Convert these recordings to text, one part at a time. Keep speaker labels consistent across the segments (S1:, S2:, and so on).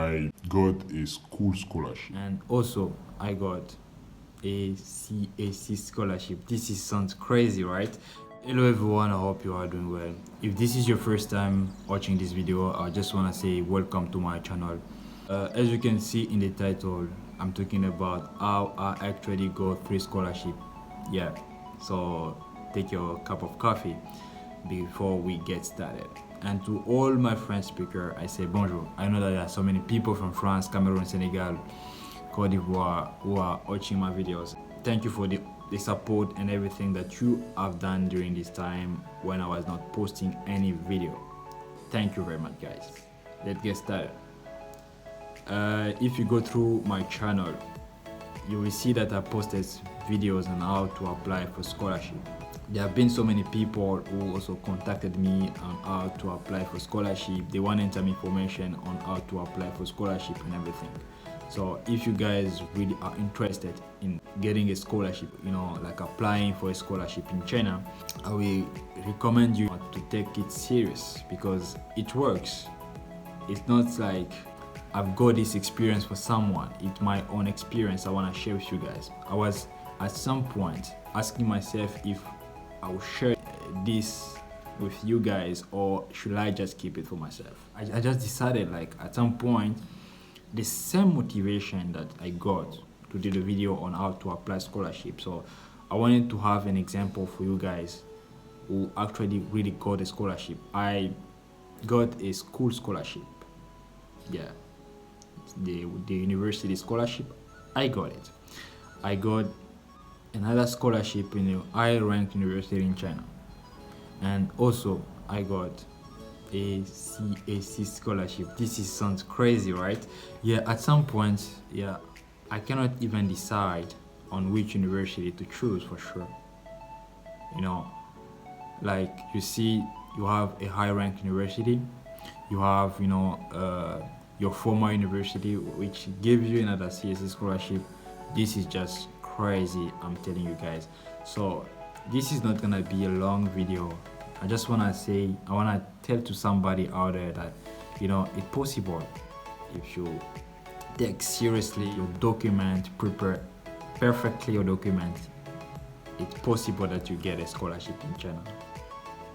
S1: I got a school scholarship.
S2: And also I got a CAC scholarship. This sounds crazy, right? Hello everyone, I hope you are doing well. If this is your first time watching this video, I just want to say welcome to my channel. As you can see in the title, I'm talking about how I actually got 3 scholarships. Yeah, so take your cup of coffee before we get started. And to all my French speakers, I say bonjour. I know that there are so many people from France, Cameroon, Senegal, Côte d'Ivoire who are watching my videos. Thank you for the support and everything that you have done during this time when I was not posting any video. Thank you very much, guys. Let's get started. If you go through my channel, you will see that I posted videos on how to apply for scholarship. There have been so many people who also contacted me on how to apply for scholarship. They wanted some information on how to apply for scholarship and everything. So if you guys really are interested in getting a scholarship, you know, like applying for a scholarship in China, I will recommend you to take it serious because it works. It's not like I've got this experience for someone. It's my own experience I want to share with you guys. I was at some point asking myself if I will share this with you guys or should I just keep it for myself. I just decided, like, at some point, the same motivation that I got to do the video on how to apply scholarship. So I wanted to have an example for you guys who actually really got a scholarship. I got a school scholarship. Yeah, the university scholarship, I got it. I got another scholarship in a high-ranked university in China, and also I got a CAC scholarship. This sounds crazy, right? Yeah, at some point, yeah, I cannot even decide on which university to choose for sure. You know, like, you see, you have a high-ranked university, you have, you know, your former university which gives you another CAC scholarship. This is just crazy, I'm telling you guys. So this is not gonna be a long video. I just want to say, I want to tell to somebody out there that, you know, it's possible if you take seriously your document, prepare perfectly your document. It's possible that you get a scholarship in China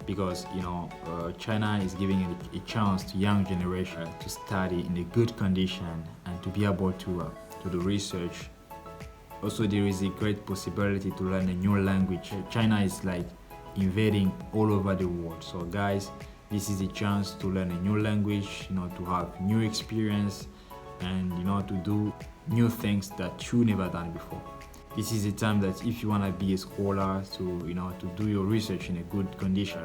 S2: because, you know, China is giving a chance to young generation to study in a good condition and to be able to do research. Also, there is a great possibility to learn a new language. China is like invading all over the world. So guys, this is a chance to learn a new language, you know, to have new experience and, you know, to do new things that you never done before. This is a time that if you want to be a scholar, to, you know, to do your research in a good condition.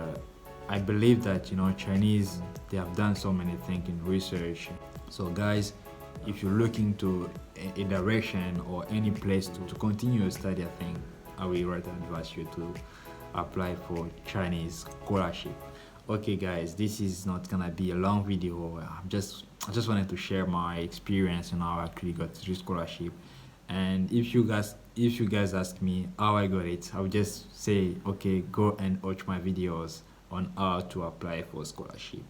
S2: I believe that, you know, Chinese, they have done so many things in research. So guys, if you're looking to a direction or any place to continue your study, I think I will rather advise you to apply for Chinese scholarship. Okay guys, this is not gonna be a long video. I just wanted to share my experience and how I actually got this scholarship. And if you guys ask me how I got it, I would just say, okay, go and watch my videos on how to apply for scholarship.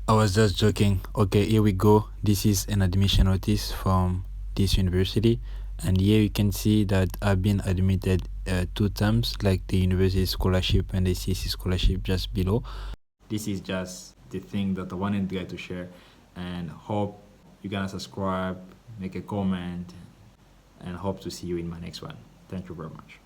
S2: I was just joking. Okay, here we go. This is an admission notice from this university, and here you can see that I've been admitted 2 times, like the university scholarship and the CAC scholarship just below. This is just the thing that I wanted you guys to share, and hope you're gonna subscribe, make a comment, and hope to see you in my next one. Thank you very much.